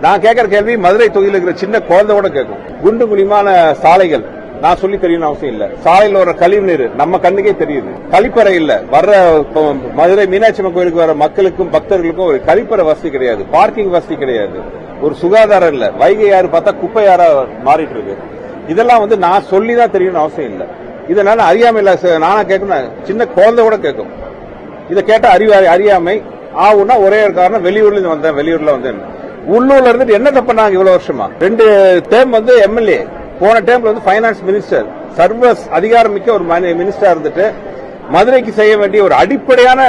நான் கேட்கிற கேள்வி மதுரை தொகுதியில் இருக்கிற சின்ன குழந்தையோட கேட்கும். குண்டு குழிமான சாலைகள் நான் சொல்லி தெரியணும் அவசியம் இல்ல. சாலையில் வர கழிவு நீர் நம்ம கண்ணுக்கே தெரியுது. கழிப்பறை இல்ல. வர்ற மதுரை மீனாட்சி அம்மன் கோயிலுக்கு வர மக்களுக்கும் பக்தர்களுக்கும் ஒரு கழிப்பறை வசதி கிடையாது, பார்க்கிங் வசதி கிடையாது, ஒரு சுகாதாரம் இல்ல. வைகை யாரு பார்த்தா குப்பை யாரா மாறிட்டு இருக்கு. இதெல்லாம் நான் சொல்லிதான் தெரியணும் அவசியம் இல்ல. இதனால அறியாமை இல்ல. நானா கேட்கணும், சின்ன குழந்தை கூட கேட்கும். இதை கேட்டா அறியாமை ஆகுனா ஒரே ஒரு காரணம், வெளியூர்ல வந்தேன், வெளியூர்ல வந்தேன். உள்ளூர்ல இருந்துட்டு என்ன தப்பாங்க இவ்வளவு வருஷமா? 2 டேர்ம் எம்எல்ஏ, போன டைம்ல பைனான்ஸ் மினிஸ்டர், சர்வ அதிகாரம் மிக்க ஒரு மினிஸ்டர் இருந்துட்டு மதுரைக்கு செய்ய வேண்டிய ஒரு அடிப்படையான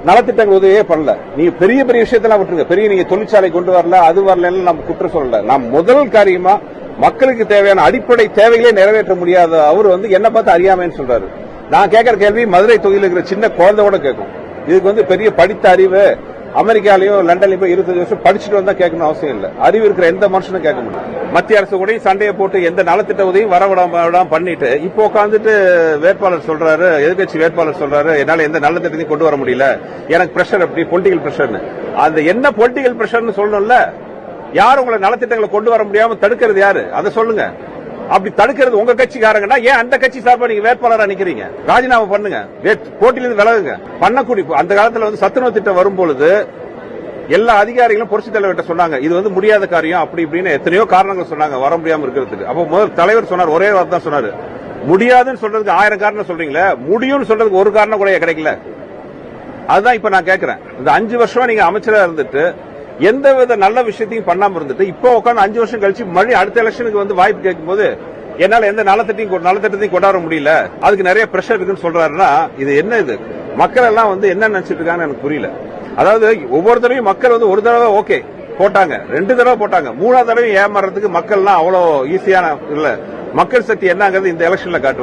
நலத்திட்டங்கள் உதவியே பண்ணல. நீங்க பெரிய பெரிய விஷயத்தெல்லாம் விட்டுருங்க. பெரிய நீங்க தொழிற்சாலை கொண்டு வரல, அது வரல, நம்ம குற்றம் சொல்லல. நாம் முதல் காரியமா மக்களுக்கு தேவையான அடிப்படை தேவைகளே நிறைவேற்ற முடியாத அவர் என்ன பார்த்து அறியாமைன்னு சொல்றாரு. நான் கேட்கிற கேள்வி மதுரை தொகுதியில் இருக்கிற சின்ன குழந்தையோட கேட்கும். இதுக்கு பெரிய படித்த அறிவு அமெரிக்காலயும் லண்டன்லயும் போய் 25 வருஷம் படிச்சுட்டு வந்தா கேட்கணும் அவசியம் இல்ல. அறிவு இருக்கிற எந்த மனுஷனும் கேட்க முடியும். மத்திய அரசு கூட சண்டையை போட்டு எந்த நலத்திட்ட உதவியும் வரவிடாம பண்ணிட்டு இப்போ உட்காந்துட்டு வேட்பாளர் சொல்றாரு, எதிர்கட்சி வேட்பாளர் சொல்றாரு, என்னால எந்த நலத்திட்டத்தையும் கொண்டு வர முடியல, எனக்கு பிரஷர், அப்படி பொலிட்டிக்கல் பிரஷர். அந்த என்ன பொலிட்டிக்கல் பிரஷர்னு சொல்லணும்ல. யார் உங்களை நலத்திட்டங்களை கொண்டு வர முடியாம தடுக்கிறது யாரு? அதை சொல்லுங்க. அப்படி தடுக்கிறது உங்க கட்சிக்காரங்கன்னா ஏன் அந்த கட்சி சார்பா நீங்க வேட்பாளரா நிக்கிறீங்க? ராஜினாமா பண்ணுங்க, போட்டியிலிருந்து விலகுங்க. பண்ணக்கூடிய அந்த காலத்துல சத்துணவு திட்டம் வரும்பொழுது எல்லா அதிகாரிகளும் புரட்சி தலைவர்கிட்ட சொன்னாங்க, இது முடியாத காரியம், அப்படி இப்படின்னு எத்தனையோ காரணங்கள் சொன்னாங்க வர முடியாம இருக்கிறதுக்கு. அப்ப முதல் தலைவர் சொன்னார், ஒரே வார்த்தை தான் சொன்னாரு, முடியாதுன்னு சொல்றதுக்கு 1000 காரணம் சொல்றீங்களே, முடியும்னு சொல்றதுக்கு ஒரு காரணம் கூட கிடைக்கல. அதுதான் இப்ப நான் கேட்கிறேன். இந்த 5 வருஷமா நீங்க அமைச்சரா இருந்துட்டு எந்த வித நல்ல விஷயத்தையும் பண்ணாம இருந்துட்டு இப்போ உட்காந்து 5 வருஷம் கழிச்சு மறுபடியும் அடுத்த எலெக்ஷனுக்கு வாய்ப்பு கேட்கும் போது என்னால எந்த நலத்திட்டத்தையும் கொண்டாட முடியல, அதுக்கு நிறைய பிரஷர் இருக்குன்னு சொல்றாருன்னா இது என்ன? இது மக்கள் எல்லாம் என்ன நினைச்சிட்டு இருக்காங்கன்னு எனக்கு புரியல. அதாவது ஒவ்வொருத்தரையும் மக்கள் ஒரு தடவை ஓகே போட்டாங்க, 2 தடவை போட்டாங்க, 3ஆவது தடவை ஏமாறதுக்கு மக்கள் எல்லாம் அவ்வளவு ஈஸியான இல்ல. மக்கள் சக்தி என்னங்கிறது இந்த எலெக்ஷன்ல காட்டுவாங்க.